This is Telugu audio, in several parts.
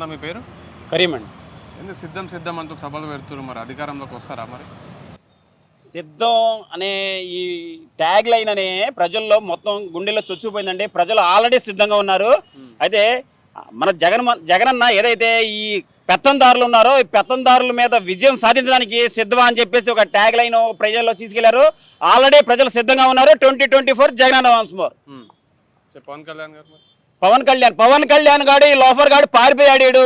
అన్న మీ పేరు? కరీమండి. ఎందుకు సిద్ధం సిద్ధం అంటూ సభలు పెడుతున్నారు, మరి అధికారంలోకి వస్తారా? మరి సిద్ధం అనే ఈ ట్యాగ్ లైన్ అనే ప్రజల్లో మొత్తం గుండెల్లో చొచ్చుకుపోయిందండి. ప్రజలు ఆల్రెడీ సిద్ధంగా ఉన్నారు. అయితే మన జగనన్న ఏదైతే ఈ పెత్తందారులు ఉన్నారో ఈ పెత్తందారుల మీద విజయం సాధించడానికి సిద్ధమా అని చెప్పేసి ఒక ట్యాగ్ లైన్ ప్రజల్లో తీసుకెళ్లారు. ఆల్రెడీ ప్రజలు సిద్ధంగా ఉన్నారు. 2024 జగనన్న వన్స్ మోర్. పవన్ కళ్యాణ్ గారు పవన్ కళ్యాణ్ గాడు ఈ లోఫర్ గాడు పారిపోయాడు.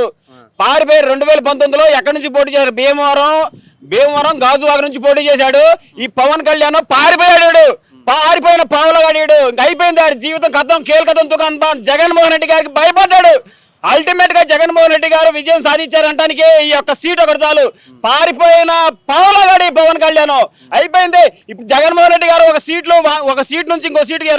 2019లో ఎక్కడి నుంచి పోటీ చేశారు? భీమవరం గాజువాక నుంచి పోటీ చేశాడు. ఈ పవన్ కళ్యాణ్ పారిపోయాడు. పారిపోయిన పావులగాడు. ఇంక అయిపోయింది ఆడి జీవితం, కథం కేల్కథం దుకాణం. జగన్మోహన్ రెడ్డి గారికి భయపడ్డాడు. అల్టిమేట్ గా జగన్మోహన్ రెడ్డి గారు విజయం సాధించారంటానికి ఈ యొక్క సీట్ ఒకటి చాలు. పారిపోయిన పావులగాడి పవన్ కళ్యాణ్ అయిపోయింది. ఇప్పుడు జగన్మోహన్ రెడ్డి గారు ఒక సీట్ నుంచి ఇంకో సీటుకి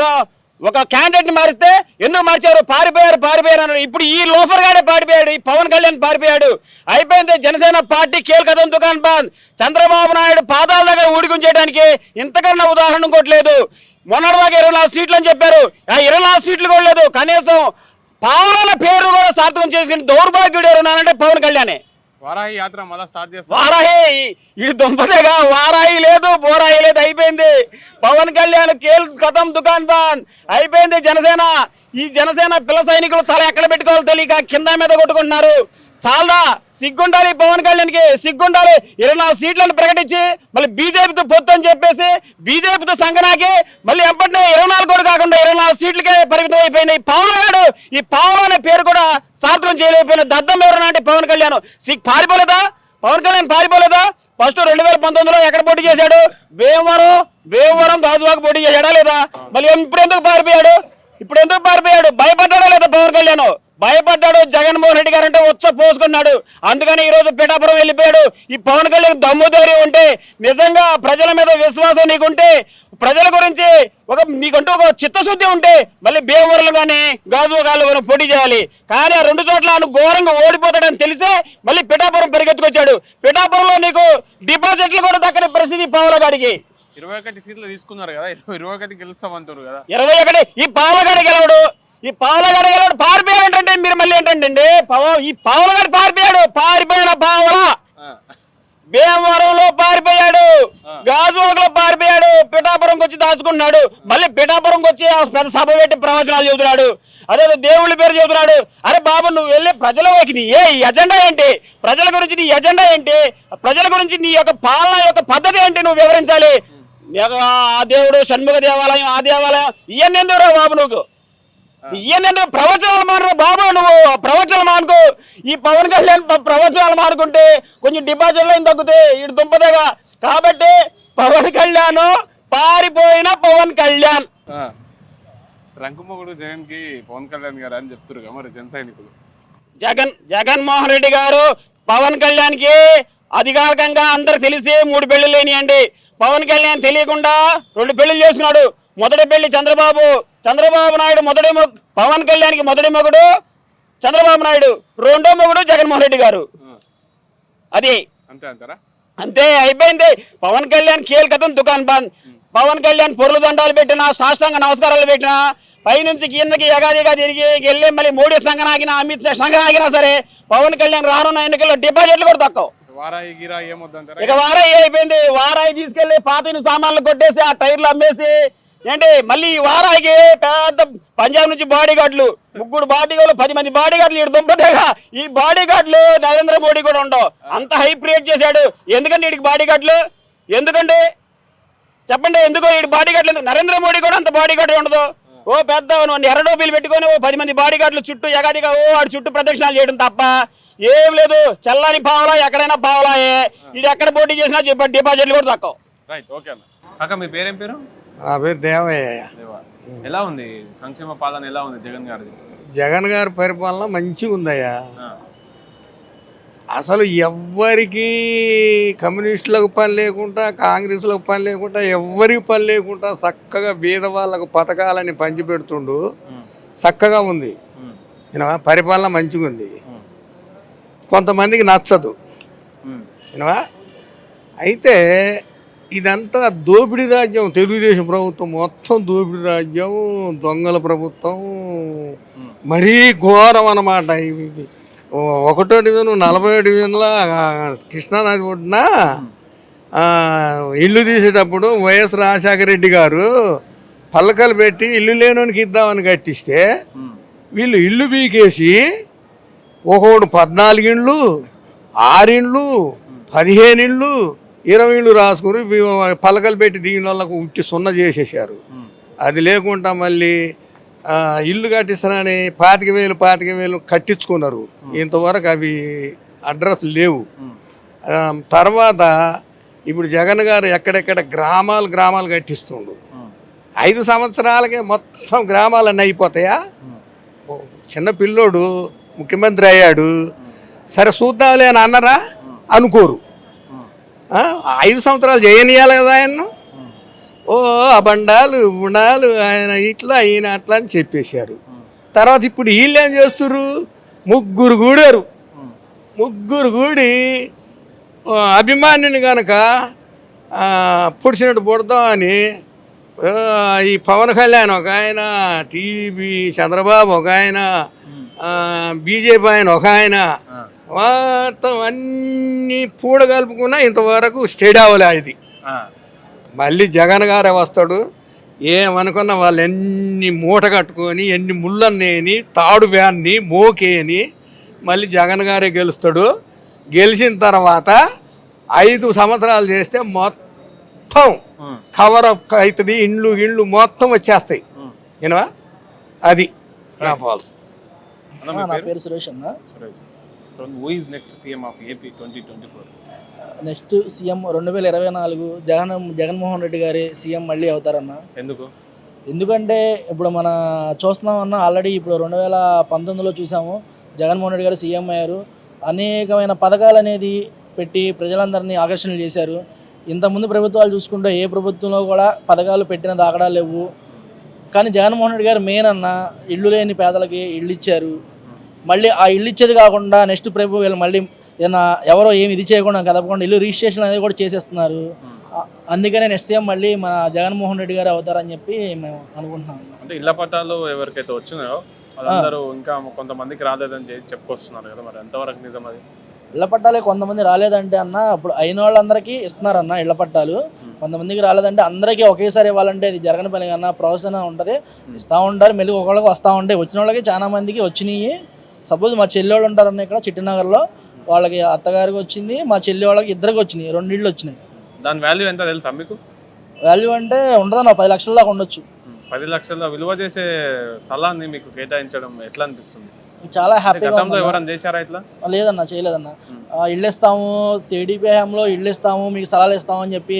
ఒక క్యాండిడేట్ ని మారిస్తే ఎందుకు మార్చారు? పారిపోయారు అన్నాడు. ఇప్పుడు ఈ లోఫర్ గాడే పారిపోయాడు. ఈ పవన్ కళ్యాణ్ పారిపోయాడు. అయిపోయింది. జనసేన పార్టీ కీలకదం దుకాన్ బంద్. చంద్రబాబు నాయుడు పాదాల దగ్గర ఊడికం చేయడానికి ఇంతకన్నా ఉదాహరణ ఇంకోట్లేదు. మొన్నటిదాకా 24 సీట్లు అని చెప్పారు. ఆ 24 సీట్లు కూడా లేదు. కనీసం పావుల పేరు కూడా సార్థకం చేసిన దౌర్భాగ్యుడు ఎవరున్నానంటే పవన్ కళ్యాణే. వారాహి యాత్ర మళ్ళీ స్టార్ట్ చేస్తారు. వారాహి ఇది దుంపదేగా. వారాహి లేదు, బోరాహి లేదు. అయిపోయింది. పవన్ కళ్యాణ్ కథం దుకాన్ బంద్. అయిపోయింది. ఈ జనసేన పిల్ల సైనికులు తల ఎక్కడ పెట్టుకోవాలో తెలియక కింద మీద కొట్టుకుంటున్నారు. సాల్దా సిగ్గుండాలి పవన్ కళ్యాణ్కి, సిగ్గుండాలి. 24 సీట్లను ప్రకటించి మళ్ళీ బీజేపీతో పొత్తు అని చెప్పేసి బీజేపీతో సంగనాకి మళ్ళీ ఎంపటినే 24 కూడా కాకుండా 24 సీట్లకే పరిమితం అయిపోయిన ఈ పావులగాడు, ఈ పావుల అనే పేరు కూడా సార్థకం చేయలేకపోయిన దద్దం ఎవరన్నా అంటే పవన్ కళ్యాణ్. పారిపోలేదా? పవన్ కళ్యాణ్ పారిపోలేదా? ఫస్ట్ 2019లో ఎక్కడ పోటీ చేశాడు? భీమవరం గాజువాక పోటీ చేశాడా లేదా? మళ్ళీ ఇప్పుడు ఎందుకు పారిపోయాడు? భయపడ్డాడా లేదా పవన్ కళ్యాణ్? భయపడ్డాడు. జగన్మోహన్ రెడ్డి గారు అంటే పోసుకున్నాడు. అందుకని ఈరోజు పిఠాపురం వెళ్ళిపోయాడు. ఈ పవన్ కళ్యాణ్ దమ్ము ధైర్యం ఉంటే, నిజంగా ప్రజల మీద విశ్వాసం నీకుంటే, ప్రజల గురించి నీకంటూ ఒక చిత్తశుద్ధి ఉంటే మళ్ళీ భీమవరంలో కానీ గాజువాకలో కానీ పోటీ చేయాలి. కానీ ఆ 2 చోట్ల ఘోరంగా ఓడిపోతాడని తెలిసే మళ్ళీ పిఠాపురం పెరిగెత్తుకొచ్చాడు. పిఠాపురంలో నీకు డిపాజిట్లు కూడా దక్కని పరిస్థితి పావులగాడికి. 21 సీట్లు తీసుకున్నారు కదా, 21 గెలుస్తామంటారు కదా. 21 ఈ పావులగాడి గెలవడు. పారిపోయాడంటే మీరు మళ్ళీ ఏంటంటే ఈ పావులగాడు పారిపోయిన పావుల భీమవరంలో పారిపోయాడు, గాజువాకలో పారిపోయాడు, పిఠాపురంకి వచ్చి దాచుకున్నాడు. మళ్ళీ పిఠాపురంకి వచ్చి పెద్ద సభ పెట్టి ప్రవచనాలు చెబుతున్నాడు. అదే దేవుళ్ళ పేరు చెబుతున్నాడు. అరే బాబు, నువ్వు వెళ్ళి ప్రజలకి నీ ఎజెండా ఏంటి? ప్రజల గురించి నీ ఎజెండా ఏంటి? ప్రజల గురించి నీ యొక్క పాలన యొక్క పద్ధతి ఏంటి? నువ్వు వివరించాలి. ఆ దేవుడు షణ్ముఖ దేవాలయం, ఆ దేవాలయం ఇవన్నీ ఎందుకు బాబు? నువ్వు ఇవన్నీ ప్రవచనాలు మాను బాబు. నువ్వు ప్రవచనాలు మానుకో. ఈ పవన్ కళ్యాణ్ ప్రవచనాలు మానుకుంటే కొంచెం డిపాజిట్లు అయిన తగ్గుతాయి. ఇటు దుంపదేగా. కాబట్టి పవన్ కళ్యాణ్ పారిపోయిన పవన్ కళ్యాణ్. రంకుమొగుడు జగన్ కి పవన్ కళ్యాణ్ గారు అని చెప్తున్నారు మరి జన సైనికులు. జగన్మోహన్ రెడ్డి గారు పవన్ కళ్యాణ్ కి అధికారికంగా అందరు తెలిసి 3 పెళ్లిళ్ళు లేనియండి. పవన్ కళ్యాణ్ తెలియకుండా 2 పెళ్లిళ్ళు చేసుకున్నాడు. మొదటి పెళ్లి చంద్రబాబు నాయుడు పవన్ కళ్యాణ్కి మొదటి మొగుడు చంద్రబాబు నాయుడు, రెండో మొగుడు జగన్మోహన్ రెడ్డి గారు. అది అంతే అయిపోయింది. పవన్ కళ్యాణ్ కీలకతం దుకాన్ బంద్. పవన్ కళ్యాణ్ పొర్లు దండాలు పెట్టినా, సాష్టాంగ నమస్కారాలు పెట్టినా, పైనుంచి కిందకి ఎగాదిగా తిరిగి వెళ్ళి మళ్ళీ మోడీ సంఘనాగినా, అమిత్ షా సంఘనాగినా సరే పవన్ కళ్యాణ్ రానున్న ఎన్నికల్లో డిపాజిట్లు కూడా తక్కువ. ఇక వారాయి అయిపోయింది. వారాయి తీసుకెళ్లి పాత సామాన్లు కొట్టేసి ఆ టైర్లు అమ్మేసి ఏంటి మళ్ళీ ఈ వారాయికి పెద్ద పంజాబ్ నుంచి బాడీ గార్డులు 3 బాడీ గార్డులు 10 మంది బాడీ గార్డులు ఇటు దుంపదేగా. ఈ బాడీ గార్డులు నరేంద్ర మోడీ కూడా ఉండవు. అంత హైప్ క్రియేట్ చేశాడు. ఎందుకంటే వీడికి బాడీ గార్డులు ఎందుకండి చెప్పండి? ఎందుకో వీడి బాడీ గార్డులు ఎందుకు? నరేంద్ర మోడీ కూడా అంత బాడీ గార్డు ఉండదు. పెద్ద ఎర్రడోపీలు పెట్టుకొని 10 మంది బాడీ గార్డులు చుట్టూ ఎగాదిగా వాడి చుట్టూ ప్రదక్షిణాలు చేయడం తప్ప ఏం లేదు. చల్లని పావలా ఎక్కడైనా పావలాయే. ఇది ఎక్కడ పోటీ చేసినా డిపాజిట్లు కూడా తక్కువ. మీ పేరేం పేరు? నా పేరు దేవయ్య. ఎలా ఉంది సంక్షేమ పాలన? ఎలా ఉంది జగన్ గారి పరిపాలన మంచిగా ఉందయ్యా. అసలు ఎవ్వరికి కమ్యూనిస్టులకు పని లేకుండా, కాంగ్రెస్లకు పని లేకుండా, ఎవ్వరికి పని లేకుండా చక్కగా బీద వాళ్ళకు పథకాలని పంచిపెడుతుండు. చక్కగా ఉంది. పరిపాలన మంచిగా ఉంది. కొంతమందికి నచ్చదు. అయితే ఇదంతా దోపిడీ రాజ్యం. తెలుగుదేశం ప్రభుత్వం మొత్తం దోపిడీ రాజ్యం, దొంగల ప్రభుత్వం. మరీ ఘోరం అన్నమాట ఇది. ఒకటో డివిజన్ 40 డివిజన్లో కృష్ణానది ఒడ్డున ఇల్లు తీసేటప్పుడు వైఎస్ రాజశేఖర రెడ్డి గారు పల్లకలు పెట్టి ఇల్లు లేనోనికి ఇద్దామని కట్టిస్తే వీళ్ళు ఇల్లు బీకేసి ఒకడు 14 ఇండ్లు 6 ఇండ్లు 15 ఇండ్లు 20 ఇండ్లు రాసుకుని పలకలు పెట్టి దీనివల్ల ఉట్టి సున్న చేసేసారు. అది లేకుండా మళ్ళీ ఇల్లు కట్టిస్తానని 25,000 కట్టించుకున్నారు. ఇంతవరకు అవి అడ్రస్ లేవు. తర్వాత ఇప్పుడు జగన్ గారు ఎక్కడెక్కడ గ్రామాలు కట్టిస్తుండు. 5 సంవత్సరాలకే మొత్తం గ్రామాలన్నీ అయిపోతాయా? చిన్న పిల్లోడు ముఖ్యమంత్రి అయ్యాడు, సరే చూద్దాంలే అని అన్నరా? అనుకోరు. 5 సంవత్సరాలు చేయనియాలి కదా ఆయన్ను. అబండాలు గుణాలు ఆయన ఇట్లా ఈయన అట్లా అని చెప్పేశారు. తర్వాత ఇప్పుడు వీళ్ళు ఏం చేస్తున్నారు? ముగ్గురు కూడి అభిమానిని కనుక పుడిచినట్టు పుడదాం అని ఈ పవన్ కళ్యాణ్ ఒక ఆయన, టీడీపీ చంద్రబాబు ఒక ఆయన, బీజేపీ ఆయన ఒక ఆయన, మొత్తం అన్నీ పూడగలుపుకున్నా ఇంతవరకు స్టేట్ అవ్వలే. ఇది మళ్ళీ జగన్ గారే వస్తాడు. ఏమనుకున్న వాళ్ళు ఎన్ని మూట కట్టుకొని ఎన్ని ముళ్ళన్నేని తాడు బ్యాన్ని మోకేని మళ్ళీ జగన్ గారే గెలుస్తాడు. గెలిచిన తర్వాత 5 సంవత్సరాలు చేస్తే మొత్తం కవర్ అప్ అవుతుంది. ఇండ్లు మొత్తం వచ్చేస్తాయి. ఏనా? అది నా పాలసీ. నా పేరు సురేష్ అన్న. నెక్స్ట్ సీఎం 2024 జగన్మోహన్ రెడ్డి గారి సీఎం మళ్ళీ అవుతారన్న. ఎందుకంటే ఇప్పుడు మన చూస్తున్నామన్నా ఆల్రెడీ ఇప్పుడు 2019లో చూసాము జగన్మోహన్ రెడ్డి గారు సీఎం అయ్యారు. అనేకమైన పథకాలు అనేది పెట్టి ప్రజలందరినీ ఆకర్షణలు చేశారు. ఇంతకుముందు ప్రభుత్వాలు చూసుకుంటే ఏ ప్రభుత్వంలో కూడా పథకాలు పెట్టిన దాఖలా లేవు. కానీ జగన్మోహన్ రెడ్డి గారు మెయిన్ అన్న ఇల్లు లేని పేదలకి ఇల్లు ఇచ్చారు. మళ్ళీ ఆ ఇల్లు ఇచ్చేది కాకుండా నెక్స్ట్ ప్రభుత్వం వీళ్ళు మళ్ళీ ఏదైనా ఎవరో ఏమి ఇది చేయకుండా కదపకుండా ఇల్లు రిజిస్ట్రేషన్ అనేది కూడా చేసేస్తున్నారు. అందుకనే నెక్స్ట్ సీఎం మళ్ళీ మన జగన్మోహన్ రెడ్డి గారు అవుతారని చెప్పి మేము అనుకుంటున్నాం. అంటే ఇళ్ల పట్టాలు ఎవరికైతే వచ్చినాయో వాళ్ళందరూ ఇంకా కొంతమందికి రాలేదని చెప్పుకొస్తున్నారు కదా, మరి ఎంతవరకు నిజం అది? ఇళ్ల పట్టాలే కొంతమంది రాలేదంటే అన్న ఇప్పుడు అయిన వాళ్ళందరికీ ఇస్తున్నారన్న ఇళ్ల పట్టాలు. కొంతమందికి రాలేదంటే అందరికీ ఒకేసారి ఇవ్వాలంటే అది జరగని పని కన్నా ప్రాసెస్ అనేది ఉంటుంది. ఇస్తూ ఉంటారు, మెల్లి ఒకళ్ళకి వస్తూ ఉంటాయి. వచ్చిన వాళ్ళకి చాలా మందికి వచ్చినాయి. సపోజ్ మా చెల్లి వాళ్ళు ఉంటారన్న ఇక్కడ చిట్టినగర్లో, వాళ్ళకి అత్తగారికి వచ్చింది, మా చెల్లి వాళ్ళకి ఇద్దరికి వచ్చినాయి, 2 ఇళ్ళు వచ్చినాయి. దాని వాల్యూ ఎంత తెలుసా మీకు? వాల్యూ అంటే ఉండదన్న 10 లక్షల దాకా ఉండొచ్చు. 10 లక్షల విలువ చేసే స్థలాన్ని మీకు కేటాయించడం ఎట్లా అనిపిస్తుంది? చాలా హ్యాపీగా. ఎవరైనా చేశారా ఇట్లా? లేదన్న, చేయలేదన్న. ఇళ్ళు ఇస్తాము, టీడీపీ హయాంలో ఇళ్ళు ఇస్తాము, మీకు స్థలాలు ఇస్తాము అని చెప్పి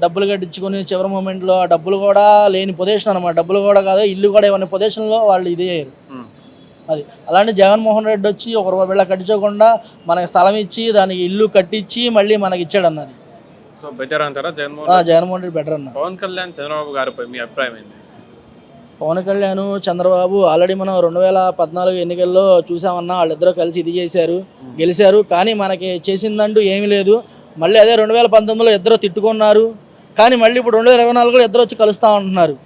డబ్బులు కట్టించుకొని చివరి మూమెంట్లో ఆ డబ్బులు కూడా లేని పొజిషన్ అనమాట. డబ్బులు కూడా కాదు, ఇల్లు కూడా ఇవన్నీ పొజిషన్లో వాళ్ళు ఇది అయ్యారు. అది అలాంటి జగన్మోహన్ రెడ్డి వచ్చి ₹1 బిళ్ళ కట్టించకుండా మనకి స్థలం ఇచ్చి దానికి ఇల్లు కట్టించి మళ్ళీ మనకి ఇచ్చాడు అన్నది. సో బెటర్ అంటారా జగన్మోహన్ రెడ్డి బెటర్ అన్న. పవన్ కళ్యాణ్ చంద్రబాబు గారిపై మీ అభిప్రాయం ఏంటి? పవన్ కళ్యాణ్ చంద్రబాబు ఆల్రెడీ మనం 2014 ఎన్నికల్లో చూసామన్నా, వాళ్ళిద్దరూ కలిసి ఇది చేశారు, గెలిచారు. కానీ మనకి చేసిందంటూ ఏమీ లేదు. మళ్ళీ అదే 2019లో ఇద్దరు తిట్టుకున్నారు. కానీ మళ్ళీ ఇప్పుడు 2024లో ఇద్దరు వచ్చి కలుస్తూ ఉంటున్నారు.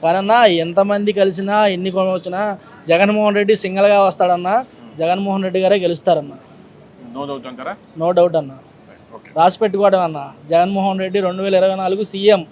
కానన్నా ఎంతమంది కలిసినా ఎన్ని వచ్చినా జగన్మోహన్ రెడ్డి సింగల్గా వస్తాడన్నా, జగన్మోహన్ రెడ్డి గారే గెలుస్తారన్న. నో డౌట్ అన్న. రాసి పెట్టుకోవడం అన్న, జగన్మోహన్ రెడ్డి 2024 సీఎం.